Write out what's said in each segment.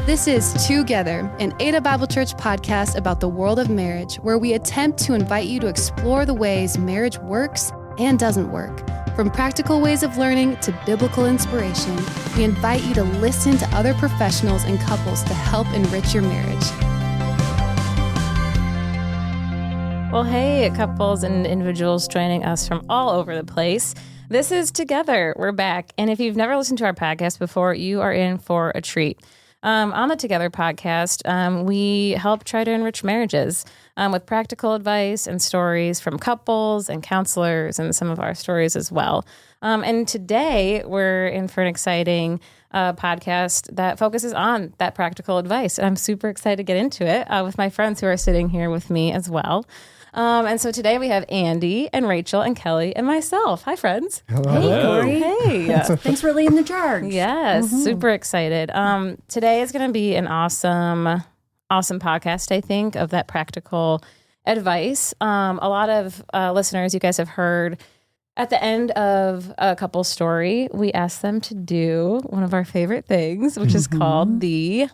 This is TwoGether, an Ada Bible Church podcast about the world of marriage, where we attempt to invite you to explore the ways marriage works and doesn't work. From practical ways of learning to biblical inspiration, we invite you to listen to other professionals and couples to help enrich your marriage. Well, hey, couples and individuals joining us from all over the place. This is TwoGether. We're back. And if you've never listened to our podcast before, you are in for a treat. On the TwoGether podcast, we help try to enrich marriages with practical advice and stories from couples and counselors and some of our stories as well. And today we're in for an exciting podcast that focuses on that practical advice. And I'm super excited to get into it with my friends who are sitting here with me as well. And so today we have Andy and Rachel and Kelly and myself. Hi, friends. Hello. Hey, Corey. Hey. Thanks for leading the charge. Yes, super excited. Today is going to be an awesome podcast, I think, of that practical advice. A lot of listeners, you guys have heard at the end of a couple's story, we ask them to do one of our favorite things, which is called the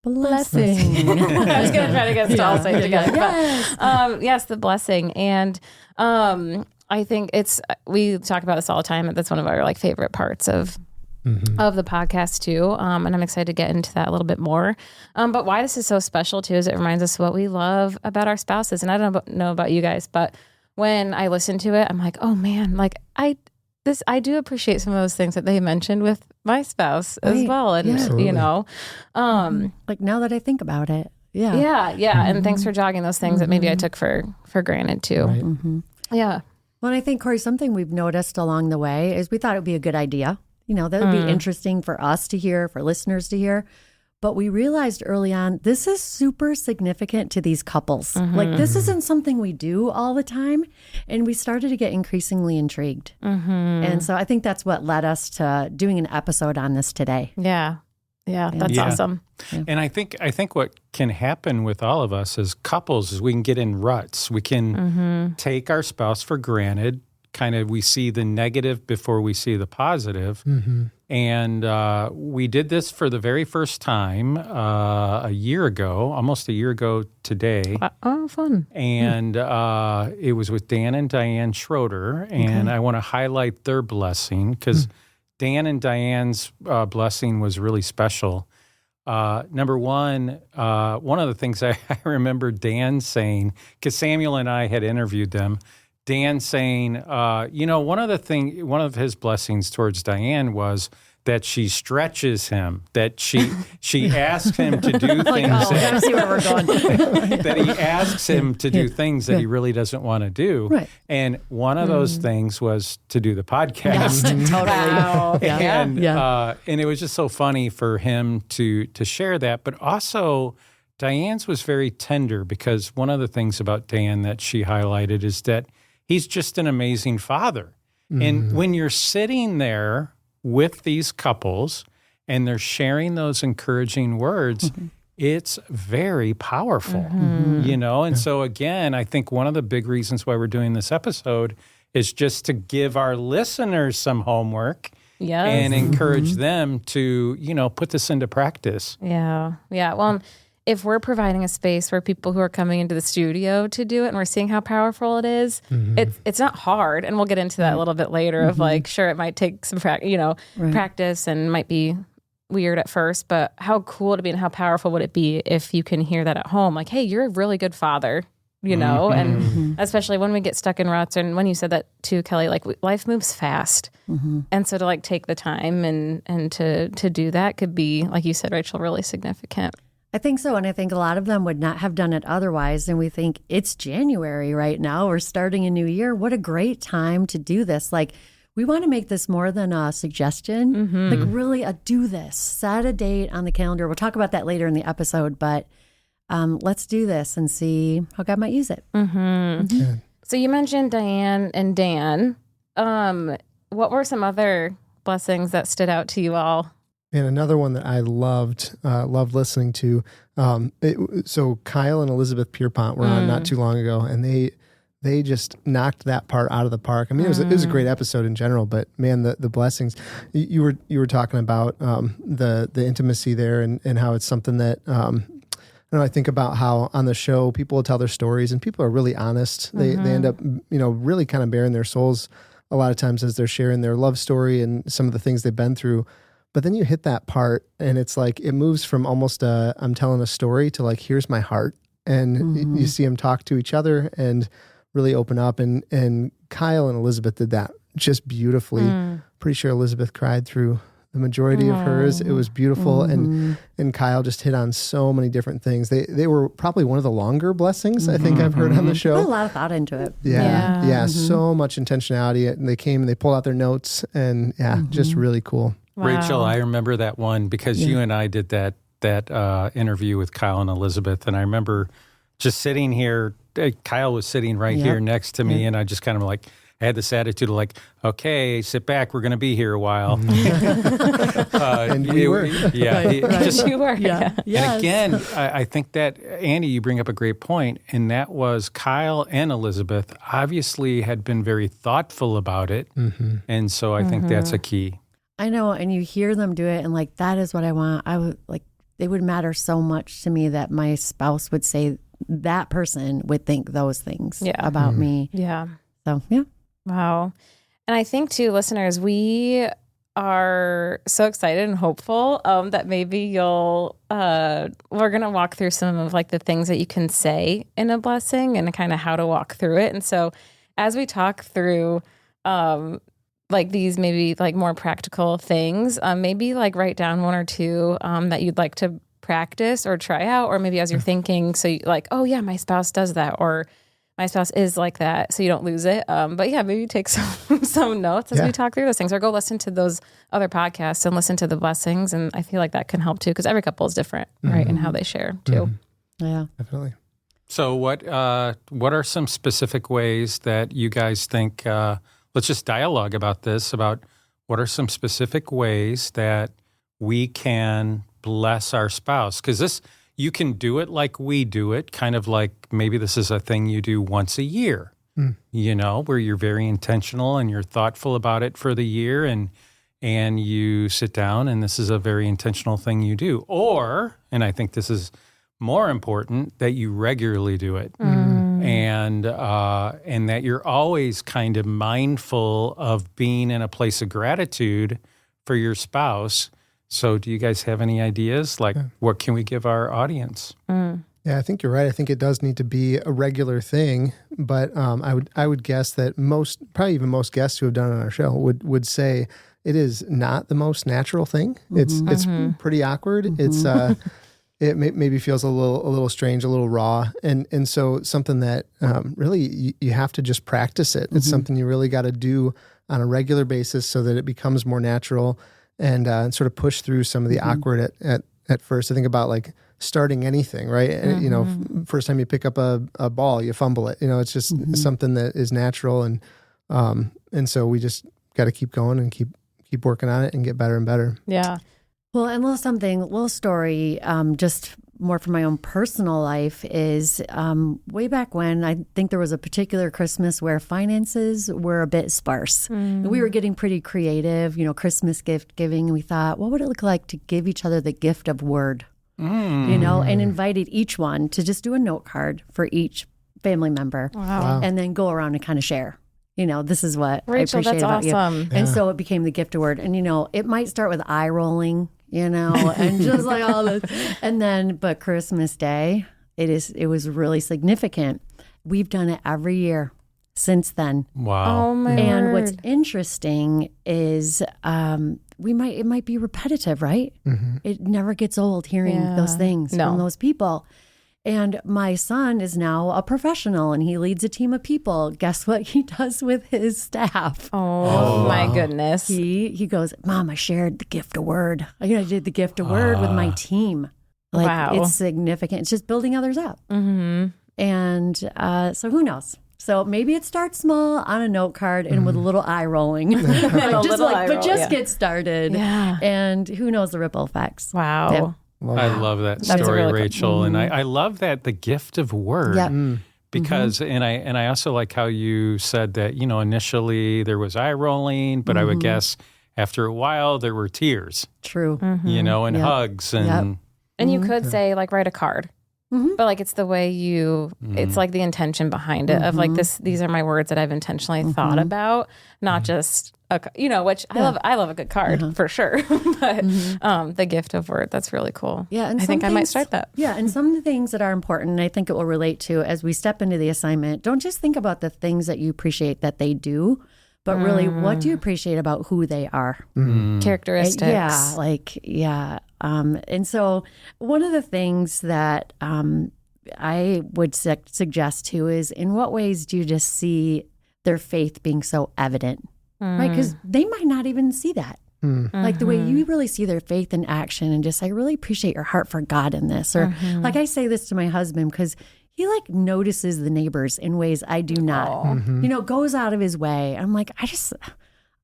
blessing. I was going to try to get us to all say it together. Yes. But, yes, the blessing. And I think we talk about this all the time. That's one of our favorite parts of the podcast too. And I'm excited to get into that a little bit more. But why this is so special too is it reminds us what we love about our spouses. And I don't know about you guys, but when I listen to it, I'm like, oh man, I do appreciate some of those things that they mentioned with my spouse as well. And, now that I think about it. Yeah. Yeah. And thanks for jogging those things that maybe I took for granted too. Right. Yeah. Well, and I think, Corey, something we've noticed along the way is we thought it would be a good idea. That would be interesting for us to hear, for listeners to hear. But we realized early on, this is super significant to these couples. This isn't something we do all the time. And we started to get increasingly intrigued. And so I think that's what led us to doing an episode on this today. Yeah. That's awesome. Yeah. And I think what can happen with all of us as couples is we can get in ruts. We can take our spouse for granted. Kind of we see the negative before we see the positive. And we did this for the very first time almost a year ago today. Oh, fun. And it was with Dan and Diane Schroeder. And I want to highlight their blessing because Dan and Diane's blessing was really special. Number one of the things I remember Dan saying, because Samuel and I had interviewed them, Dan saying, one of his blessings towards Diane was that she stretches him, that she asks him to do things. I see where we're going. That he asks him to do things that he really doesn't want to do. Right. And one of those things was to do the podcast. Yes, totally. Wow. And it was just so funny for him to share that. But also, Diane's was very tender because one of the things about Dan that she highlighted is that he's just an amazing father. And when you're sitting there with these couples and they're sharing those encouraging words, it's very powerful, And so again, I think one of the big reasons why we're doing this episode is just to give our listeners some homework and encourage them to, put this into practice. Yeah. Well, if we're providing a space for people who are coming into the studio to do it and we're seeing how powerful it is, it's not hard. And we'll get into that a little bit later of sure, it might take some practice and might be weird at first, but how cool would it be and how powerful would it be if you can hear that at home? Like, hey, you're a really good father, and especially when we get stuck in ruts. And when you said that too, Kelly, life moves fast. And so to take the time and to do that could be, like you said, Rachel, really significant. I think so. And I think a lot of them would not have done it otherwise. And we think it's January right now. We're starting a new year. What a great time to do this. We want to make this more than a suggestion, really a do this. Set a date on the calendar. We'll talk about that later in the episode, but let's do this and see how God might use it. So you mentioned Diane and Dan. What were some other blessings that stood out to you all? And another one that I loved listening to. So Kyle and Elizabeth Pierpont were on not too long ago, and they just knocked that part out of the park. I mean, it was a great episode in general, but man, the blessings. You were talking about the intimacy there and how it's something that I think about how on the show people will tell their stories and people are really honest. They end up really kind of bearing their souls a lot of times as they're sharing their love story and some of the things they've been through. But then you hit that part and it's like it moves from almost I'm telling a story to like, here's my heart. And you see them talk to each other and really open up. And Kyle and Elizabeth did that just beautifully. Pretty sure Elizabeth cried through the majority of hers. It was beautiful. And Kyle just hit on so many different things. They were probably one of the longer blessings I think I've heard on the show. Put a lot of thought into it. Yeah. So much intentionality. And they came and they pulled out their notes and just really cool. Wow. Rachel, I remember that one because you and I did that interview with Kyle and Elizabeth. And I remember just sitting here, Kyle was sitting right here next to me. And I just kind of like, I had this attitude of like, okay, sit back. We're going to be here a while. And we were. Yeah. You were. Yeah. And again, I think that, Andy, you bring up a great point, and that was Kyle and Elizabeth obviously had been very thoughtful about it. And so I think that's a key. I know, and you hear them do it, and like, that is what I want. I would like, it would matter so much to me that my spouse would say that person would think those things about me. Yeah. So, yeah. Wow. And I think too, listeners, we are so excited and hopeful that maybe you'll, we're going to walk through some of like the things that you can say in a blessing and kind of how to walk through it. And so as we talk through, like these maybe like more practical things, maybe like write down one or two that you'd like to practice or try out, or maybe as you're thinking, so you like, oh yeah, my spouse does that, or my spouse is like that, so you don't lose it. But yeah, maybe take some notes as we talk through those things, or go listen to those other podcasts and listen to the blessings. And I feel like that can help too, because every couple is different, right, in how they share too. Yeah, Definitely. So what are some specific ways that you guys think, let's just dialogue about this, about what are some specific ways that we can bless our spouse? Because this, you can do it like we do it, kind of like maybe this is a thing you do once a year, where you're very intentional and you're thoughtful about it for the year, and you sit down and this is a very intentional thing you do. Or, and I think this is more important, that you regularly do it. And that you're always kind of mindful of being in a place of gratitude for your spouse. So do you guys have any ideas? Like, what can we give our audience? Yeah, I think you're right. I think it does need to be a regular thing. But I would guess that probably even most guests who have done it on our show would say it is not the most natural thing. It's pretty awkward. It's it maybe feels a little strange, a little raw, and so something that really you have to just practice it. It's something you really got to do on a regular basis so that it becomes more natural, and sort of push through some of the awkward at first. I think about like starting anything, right? And, first time you pick up a ball, you fumble it. It's just something that is natural, and so we just got to keep going and keep working on it and get better and better. Yeah. Well, and little story, just more from my own personal life is way back when, I think there was a particular Christmas where finances were a bit sparse. And we were getting pretty creative, Christmas gift giving. And we thought, what would it look like to give each other the gift of word, and invited each one to just do a note card for each family member. Wow. And then go around and kind of share. This is what Rachel, I appreciate that's about awesome. you. And so it became the gift of word. And, it might start with eye rolling, and just like all this. And then, but Christmas Day, it was really significant. We've done it every year since then. Wow. Oh my And word. what's interesting is it might be repetitive, right? It never gets old hearing those things from those people. And my son is now a professional and he leads a team of people. Guess what he does with his staff? Oh my goodness. He goes, Mom, I shared the gift of word. I did the gift of word with my team. Wow. It's significant. It's just building others up. And so who knows? So maybe it starts small on a note card and with a little eye rolling. Just get started. Yeah. And who knows the ripple effects. Wow. I love that That's story, really cool. Rachel. And I love that the gift of word. Yep. because and I also like how you said that, initially there was eye rolling, but I would guess after a while there were tears. True. And hugs and And you could say like write a card. But like it's the way it's like the intention behind it of like these are my words that I've intentionally thought about, not just which I love a good card for sure. But the gift of word, that's really cool. Yeah, and I think I might start that. Yeah, and some things that are important, I think it will relate to as we step into the assignment. Don't just think about the things that you appreciate that they do, but really, what do you appreciate about who they are? Characteristics. And so one of the things that I would suggest too is, in what ways do you just see their faith being so evident? Right? Because they might not even see that. Like the way you really see their faith in action and just, I really appreciate your heart for God in this. Or like I say this to my husband because he like notices the neighbors in ways I do not. Goes out of his way. I'm like,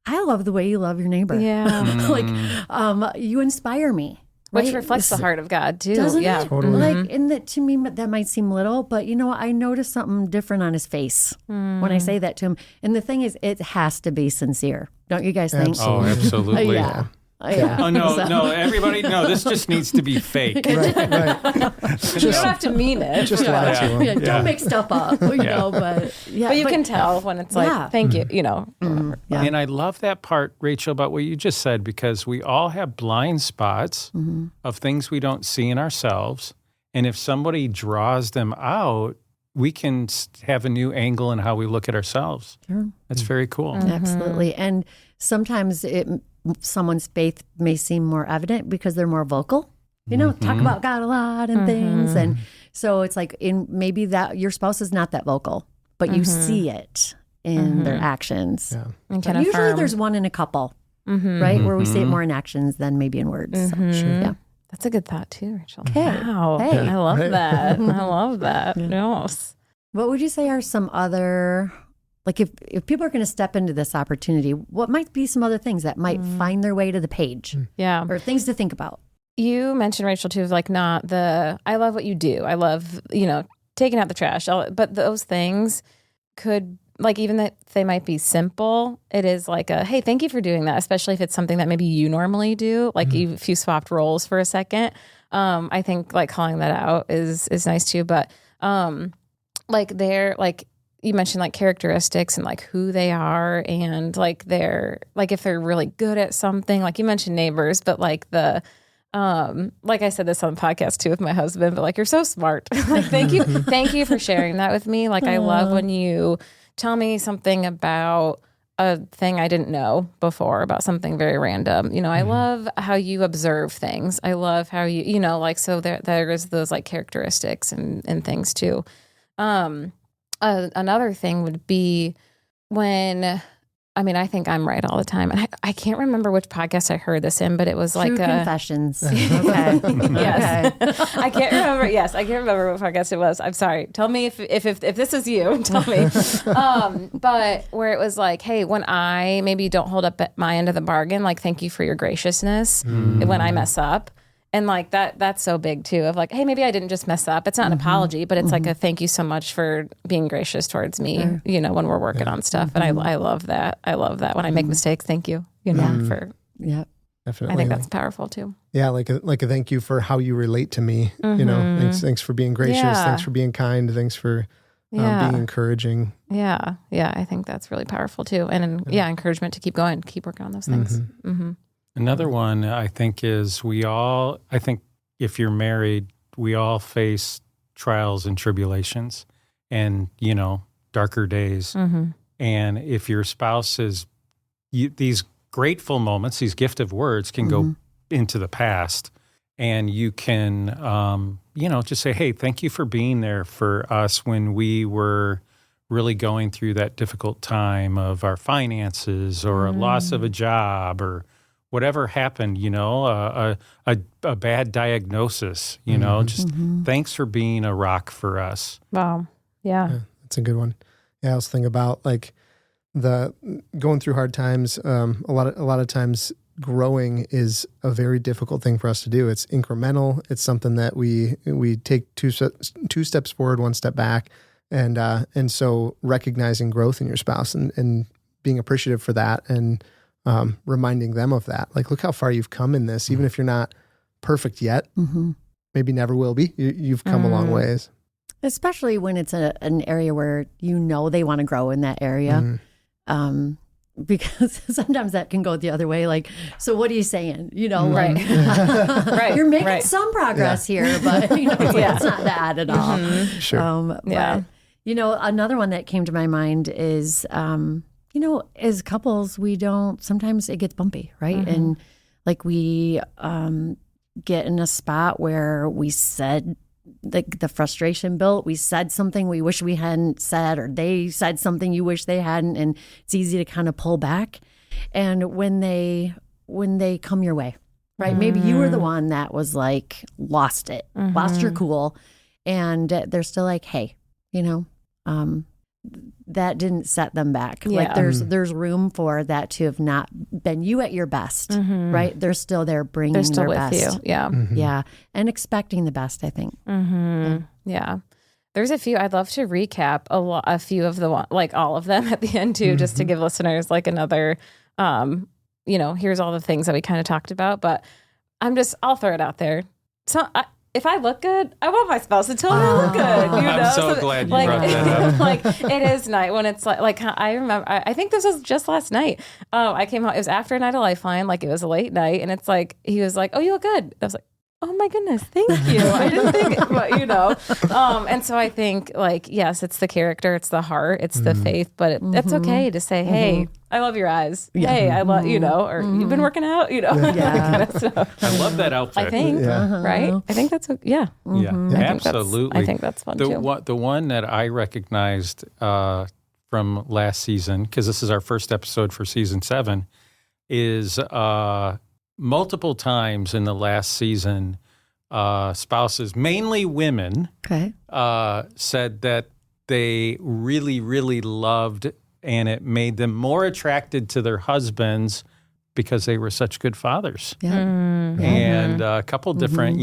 I love the way you love your neighbor. Yeah. You inspire me. Which right? reflects the heart of God too. Doesn't Yeah. it? Totally. Like, and that to me, that might seem little, but I notice something different on his face when I say that to him. And the thing is, it has to be sincere. Don't you guys think? Absolutely. Oh, absolutely. Yeah. Yeah. Oh, no, everybody, this just needs to be fake. Right. You don't have to mean it. Just lie to him. Don't make stuff up, but you can tell when it's like, thank you, Yeah. And I love that part, Rachel, about what you just said, because we all have blind spots of things we don't see in ourselves. And if somebody draws them out, we can have a new angle in how we look at ourselves. Sure. That's very cool. Absolutely. And sometimes someone's faith may seem more evident because they're more vocal, talk about God a lot and things. And so it's like maybe that your spouse is not that vocal, but you see it in their actions. Yeah. And But usually there's one in a couple, right? Where we see it more in actions than maybe in words. So, yeah. That's a good thought too, Rachel. Okay. Wow. Hey. I love that. I love that. Yes. What would you say are some other, like if people are going to step into this opportunity, what might be some other things that might find their way to the page Yeah. or things to think about? You mentioned, Rachel, too, of like not I love what you do. I love, taking out the trash. But those things could, like, even that they might be simple, it is like hey, thank you for doing that, especially if it's something that maybe you normally do. Like if you swapped roles for a second, I think like calling that out is nice too. But like they're like, you mentioned like characteristics and like who they are and like if they're really good at something, like you mentioned neighbors, but like like I said this on the podcast too with my husband, but like, you're so smart. Like, thank you for sharing that with me. Like, I love when you tell me something about a thing I didn't know before, about something very random. I love how you observe things. I love how you, like, so there is those like characteristics and things too. Another thing would be when, I think I'm right all the time. And I can't remember which podcast I heard this in, but it was like True confessions. Okay. Yes. Okay. I can't remember. Yes, I can't remember what podcast it was. I'm sorry. Tell me if this is you. Tell me. But where it was like, hey, when I maybe don't hold up at my end of the bargain, like, thank you for your graciousness when I mess up. And like that's so big too, of like, hey, maybe I didn't just mess up. It's not an apology, but it's like a thank you so much for being gracious towards me, when we're working on stuff. And I love that. I love that when I make mistakes. Thank you, for. Yeah. Definitely. I think that's powerful too. Yeah, like a thank you for how you relate to me. Thanks for being gracious. Yeah. Thanks for being kind. Thanks for being encouraging. Yeah, I think that's really powerful too. And encouragement to keep going, keep working on those things. Another one I think is I think if you're married, we all face trials and tribulations and, darker days. And if your spouse is, these grateful moments, these gift of words can go into the past, and you can, just say, hey, thank you for being there for us when we were really going through that difficult time of our finances or a loss of a job or whatever happened, a bad diagnosis, just thanks for being a rock for us. Wow. Yeah. That's a good one. Yeah, I was thinking about like the going through hard times. A lot of times growing is a very difficult thing for us to do. It's incremental. It's something that we take two steps forward, one step back. And so recognizing growth in your spouse and being appreciative for that, and reminding them of that. Like, look how far you've come in this, even if you're not perfect yet, maybe never will be. You've come a long ways. Especially when it's an area where they want to grow in that area. Because sometimes that can go the other way. Like, so what are you saying? Right. Right. You're making some progress here, but it's not that at all. Sure. But, another one that came to my mind is, as couples, sometimes it gets bumpy, right? And like we get in a spot where we said, the frustration built. We said something we wish we hadn't said, or they said something you wish they hadn't, and it's easy to kind of pull back. And when they come your way, right? Maybe you were the one that was like lost your cool, and they're still like, hey, that didn't set them back. Yeah. Like there's room for that to have not been you at your best, right? They're still there bringing They're still their with best. you. Yeah. Yeah. And expecting the best, I think. Yeah. There's a few. I'd love to recap a few of all of them at the end too, just to give listeners like another, here's all the things that we kind of talked about, but I'll throw it out there. So if I look good, I want my spouse to tell me I look good. I'm so glad you brought that up. Like, it is night when it's like I remember, I think this was just last night. I came home, it was after a night of Lifeline, like it was a late night, and it's like, he was like, oh, you look good. I was like, oh my goodness, thank you. I didn't think, but and so I think like, yes, it's the character, it's the heart, it's the faith, but it's okay to say, hey, I love your eyes. Yeah. Hey, I love, or you've been working out, kind of stuff. I love that outfit. I think, right? I think that's, Absolutely. I think that's fun too. The one that I recognized from last season, because this is our first episode for season 7, is multiple times in the last season, spouses, mainly women, said that they really, really loved, and it made them more attracted to their husbands because they were such good fathers. Yeah. And a couple different,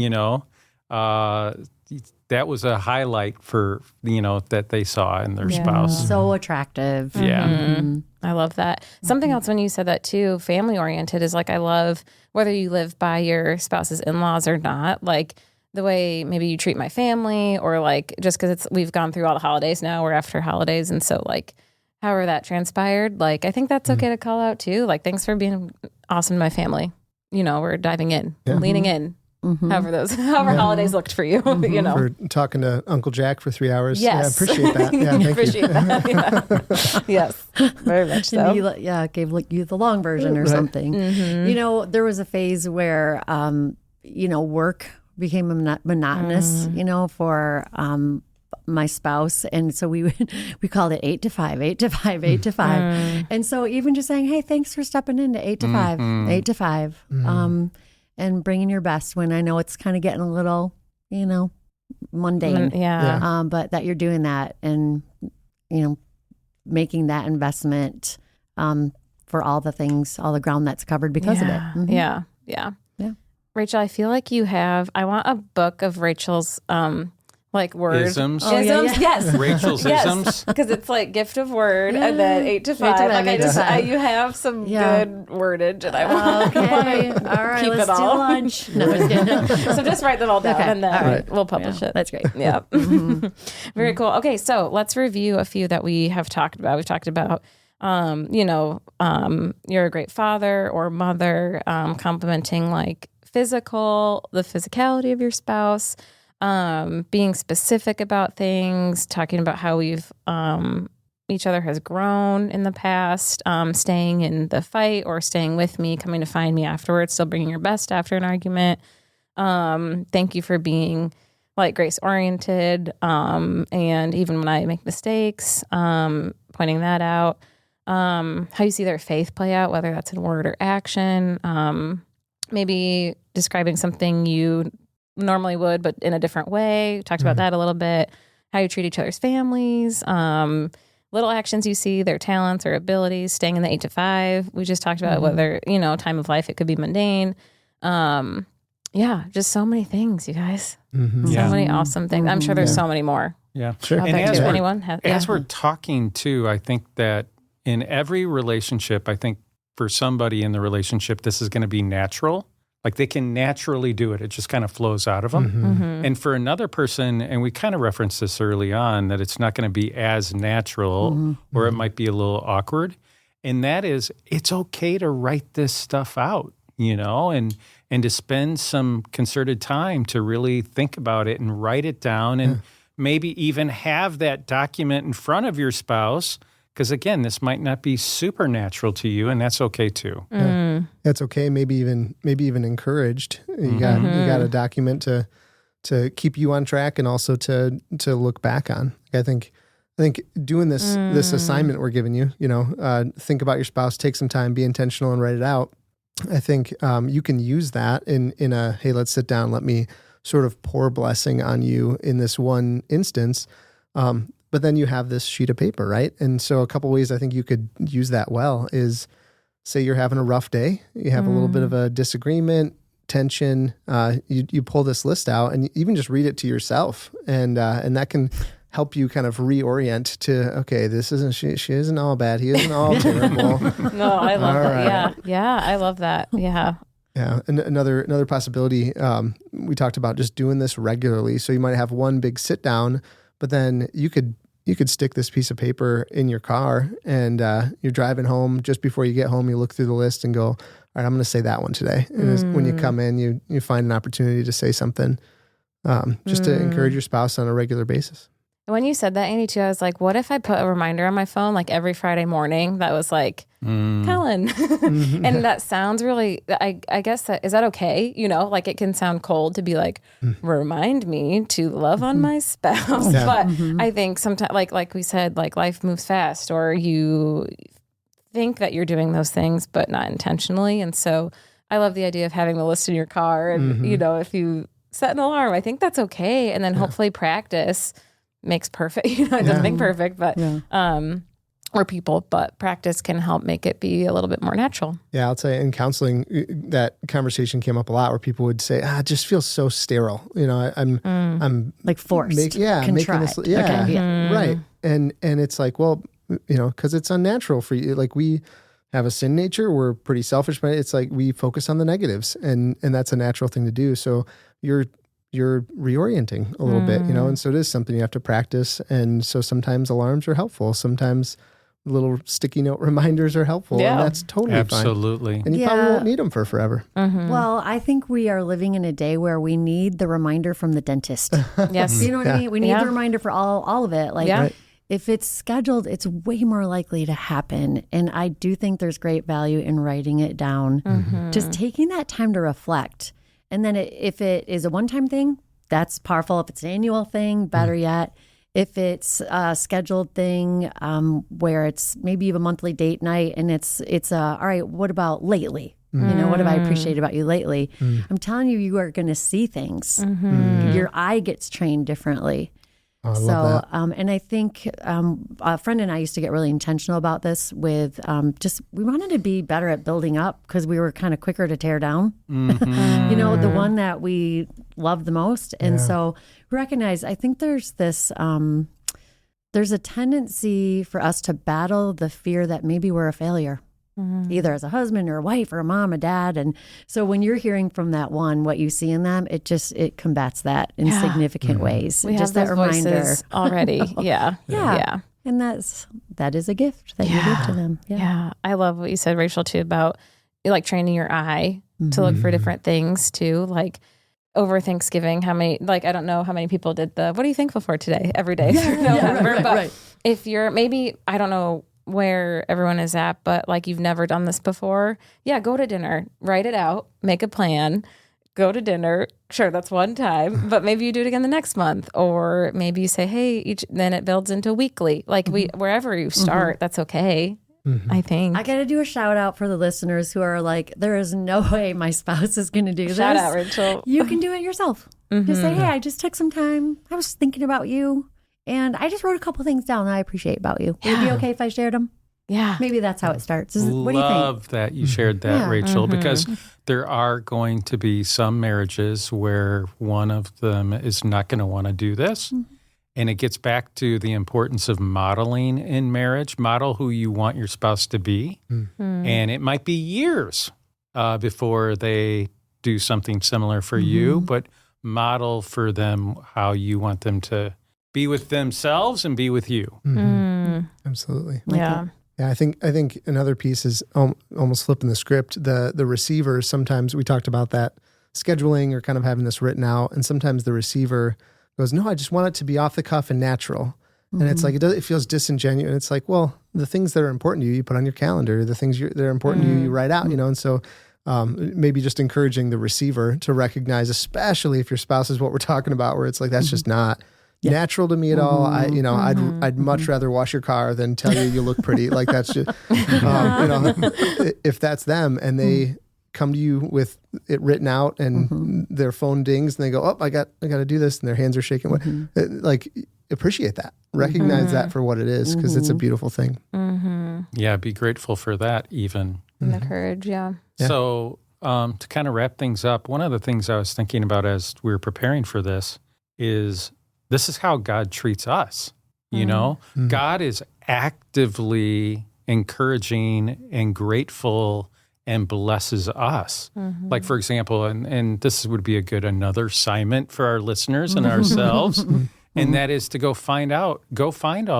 that was a highlight for, that they saw in their spouse. So attractive. Yeah. I love that. Something else when you said that too, family oriented, is like, I love whether you live by your spouse's in-laws or not, like the way maybe you treat my family, or like, just because we've gone through all the holidays now, we're after holidays. And so like, however that transpired, like, I think that's okay to call out too. Like, thanks for being awesome to my family. We're diving in, leaning in. However holidays looked for you, For talking to Uncle Jack for 3 hours. Yes. Yeah, appreciate that. Yeah, thank appreciate you. that. Yes, very much so. And he, gave you the long version or something. There was a phase where, work became monotonous, for my spouse. And so we called it 8 to 5, 8 to 5, 8 to 5. And so even just saying, hey, thanks for stepping into 8 to 5, 8 to 5. And bringing your best when I know it's kind of getting a little, mundane. But that you're doing that and, making that investment for all the things, all the ground that's covered because of it. Yeah. Rachel, I feel like I want a book of Rachel's like word isms. Yes, Rachel's isms, because it's like gift of word and then 8 to 5. Like you have some good wordage, and I want. Okay, all right, keep let's it all. do lunch. No, so just write them all down, and then we'll publish it. That's great. Yeah, very cool. Okay, so let's review a few that we have talked about. We've talked about. You're a great father or mother, complimenting like the physicality of your spouse. Being specific about things, talking about how each other has grown in the past, staying in the fight or staying with me, coming to find me afterwards, still bringing your best after an argument. Thank you for being like grace oriented. And even when I make mistakes, pointing that out, how you see their faith play out, whether that's in word or action, maybe describing something you normally would, but in a different way. We talked about that a little bit. How you treat each other's families, little actions you see, their talents or abilities, staying in the 8 to 5. We just talked about whether, time of life, it could be mundane. Just so many things, you guys. So many awesome things. I'm sure there's so many more. Yeah. Sure. I'll And bet as you we're, anyone has, as we're talking too, I think that in every relationship, I think for somebody in the relationship, this is going to be natural. Like they can naturally do it. It just kind of flows out of them. And for another person, and we kind of referenced this early on, that it's not going to be as natural or it might be a little awkward. And that is, it's okay to write this stuff out, and to spend some concerted time to really think about it and write it down and maybe even have that document in front of your spouse. Because again, this might not be supernatural to you, and that's okay too. Yeah. That's okay. Maybe even encouraged. You got a document to keep you on track and also to look back on. I think doing this assignment we're giving you, think about your spouse, take some time, be intentional, and write it out. I think you can use that in a, hey, let's sit down, let me sort of pour blessing on you in this one instance. But then you have this sheet of paper, right? And so a couple ways I think you could use that well is, say you're having a rough day, you have a little bit of a disagreement, tension, you pull this list out and even just read it to yourself. And that can help you kind of reorient to, okay, this isn't, she isn't all bad. He isn't all terrible. No, I love that. Right. Yeah. Yeah. I love that. Yeah. Yeah. And another possibility, we talked about just doing this regularly. So you might have one big sit down, but then you could stick this piece of paper in your car and you're driving home. Just before you get home, you look through the list and go, all right, I'm going to say that one today. And when you come in, you find an opportunity to say something just to encourage your spouse on a regular basis. When you said that, Andy, too, I was like, what if I put a reminder on my phone, like every Friday morning that was like, Colin. And that sounds really, I guess is that okay? Like it can sound cold to be like, remind me to love on my spouse. Yeah. But I think sometimes, like we said, like life moves fast or you think that you're doing those things, but not intentionally. And so I love the idea of having the list in your car. And, if you set an alarm, I think that's okay. And then hopefully practice makes perfect. It doesn't make perfect, but or people, but practice can help make it be a little bit more natural. Yeah, I'll tell you, in counseling, that conversation came up a lot where people would say, it just feels so sterile. I'm like forced, making this, right. And it's like, well, because it's unnatural for you. Like we have a sin nature, we're pretty selfish, but it's like we focus on the negatives, and that's a natural thing to do. So you're reorienting a little bit, and so it is something you have to practice. And so sometimes alarms are helpful. Sometimes little sticky note reminders are helpful. And that's totally fine. Absolutely. And you probably won't need them for forever. Well, I think we are living in a day where we need the reminder from the dentist. Yes. You know what I mean? We need the reminder for all of it. Like if it's scheduled, it's way more likely to happen. And I do think there's great value in writing it down. Just taking that time to reflect. And then if it is a one-time thing, that's powerful. If it's an annual thing, better yet. If it's a scheduled thing where it's maybe even a monthly date night and it's all right, what about lately? What have I appreciated about you lately? I'm telling you, you are going to see things. Your eye gets trained differently. Oh, I love that. And I think a friend and I used to get really intentional about this with we wanted to be better at building up because we were kind of quicker to tear down, the one that we loved the most. And so we recognize, I think there's this, there's a tendency for us to battle the fear that maybe we're a failure. Either as a husband or a wife or a mom, a dad. And so when you're hearing from that one, what you see in them, it combats that in significant ways. We just have that those reminder voices already. Yeah. And that is a gift that you give to them. Yeah. I love what you said, Rachel, too, about like training your eye to look for different things too. Like over Thanksgiving, I don't know how many people did what are you thankful for today? Every day through November. But if you're maybe, I don't know where everyone is at, but like you've never done this before, go to dinner, write it out, make a plan, go to dinner. Sure, that's one time, but maybe you do it again the next month, or maybe you say, hey, then it builds into weekly. Like wherever you start, that's okay. I think. I got to do a shout out for the listeners who are like, there is no way my spouse is going to do this. Shout out, Rachel. You can do it yourself. Just say, hey, I just took some time. I was thinking about you. And I just wrote a couple things down that I appreciate about you. Would it be okay if I shared them? Yeah. Maybe that's how it starts. What do you think? Love that you shared that, Rachel, because there are going to be some marriages where one of them is not going to want to do this. And it gets back to the importance of modeling in marriage. Model who you want your spouse to be. And it might be years before they do something similar for you, but model for them how you want them to be with themselves and be with you. Absolutely. Yeah. Yeah, I think another piece is almost flipping the script. The receiver, sometimes we talked about that scheduling or kind of having this written out, and sometimes the receiver goes, no, I just want it to be off the cuff and natural. And it's like, it feels disingenuous. And it's like, well, the things that are important to you, you put on your calendar. The things that are important to you, you write out, And so maybe just encouraging the receiver to recognize, especially if your spouse is what we're talking about, where it's like, that's just not natural to me at all. I'd much rather wash your car than tell you look pretty. Like that's just, if that's them and they come to you with it written out and their phone dings and they go, oh, I got to do this. And their hands are shaking. Like appreciate that, recognize that for what it is. Cause it's a beautiful thing. Yeah. Be grateful for that even. And the courage. Yeah. So to kind of wrap things up, one of the things I was thinking about as we were preparing for this is how God treats us. God is actively encouraging and grateful and blesses us. Like, for example, and this would be another assignment for our listeners and ourselves, and that is to go find all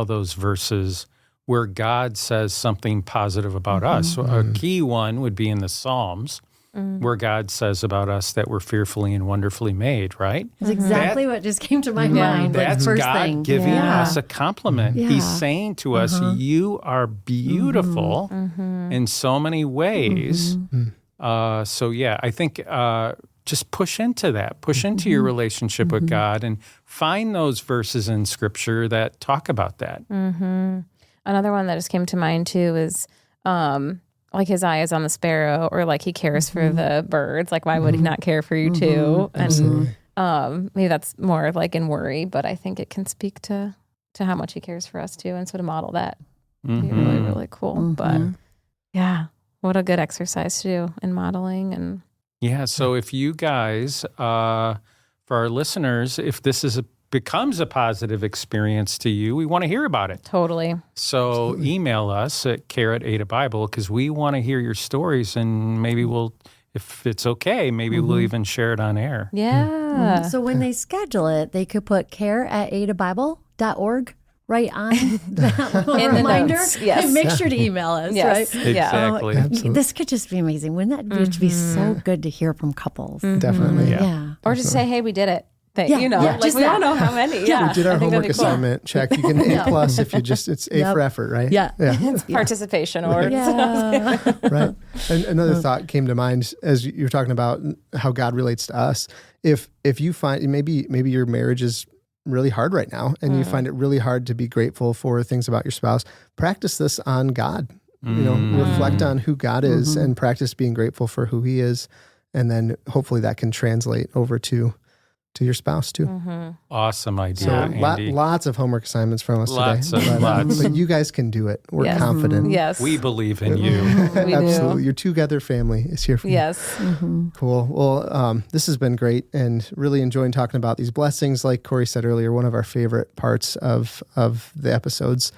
those verses where God says something positive about us. So a key one would be in the Psalms, where God says about us that we're fearfully and wonderfully made, right? That's exactly what just came to my mind. That's first God thing. giving us a compliment. He's saying to us, you are beautiful in so many ways. I think just push into that. Push into your relationship with God and find those verses in Scripture that talk about that. Another one that just came to mind too is like his eye is on the sparrow, or like he cares for the birds. Like why would he not care for you too? And maybe that's more like in worry, but I think it can speak to how much he cares for us too. And so to model that would be really, really cool. But yeah, what a good exercise to do in modeling. And yeah, so if you guys, for our listeners, if this becomes a positive experience to you, we want to hear about it. Totally. So email us at care@AdaBible because we want to hear your stories, and maybe we'll, if it's okay, maybe we'll even share it on air. Yeah. So when they schedule it, they could put care@adabible.org right on that little In the reminder. notes, yes. And make sure to email us, Yes. right? Exactly. This could just be amazing. Wouldn't that just be so good to hear from couples? Definitely. Yeah. Or just say, hey, we did it. Like just we don't know how many. Yeah. We did our I think homework that'd be cool. assignment. Check. You can A+ if it's A for effort, right? Yeah. It's participation or Yeah. Right. And another thought came to mind as you're talking about how God relates to us. If you find maybe your marriage is really hard right now and you find it really hard to be grateful for things about your spouse, practice this on God. Reflect on who God is and practice being grateful for who he is. And then hopefully that can translate over to your spouse too. Awesome idea, So Andy. lots of homework assignments from us Lots today. But you guys can do it. We're confident. Yes. We believe in you. We Absolutely. do. Your TwoGether family is here for you. Yes. Cool. Well, this has been great and really enjoying talking about these blessings. Like Corey said earlier, one of our favorite parts of the episodes.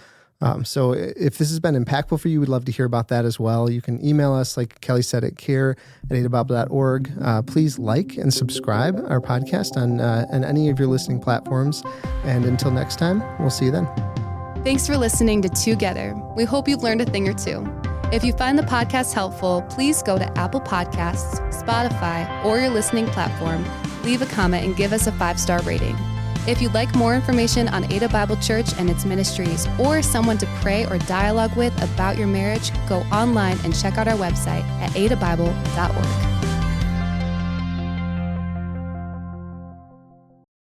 So if this has been impactful for you, we'd love to hear about that as well. You can email us, like Kelly said, at care@adabible.org. Please like and subscribe our podcast on any of your listening platforms. And until next time, we'll see you then. Thanks for listening to TwoGether. We hope you've learned a thing or two. If you find the podcast helpful, please go to Apple Podcasts, Spotify, or your listening platform, leave a comment, and give us a 5-star rating. If you'd like more information on Ada Bible Church and its ministries, or someone to pray or dialogue with about your marriage, go online and check out our website at adabible.org.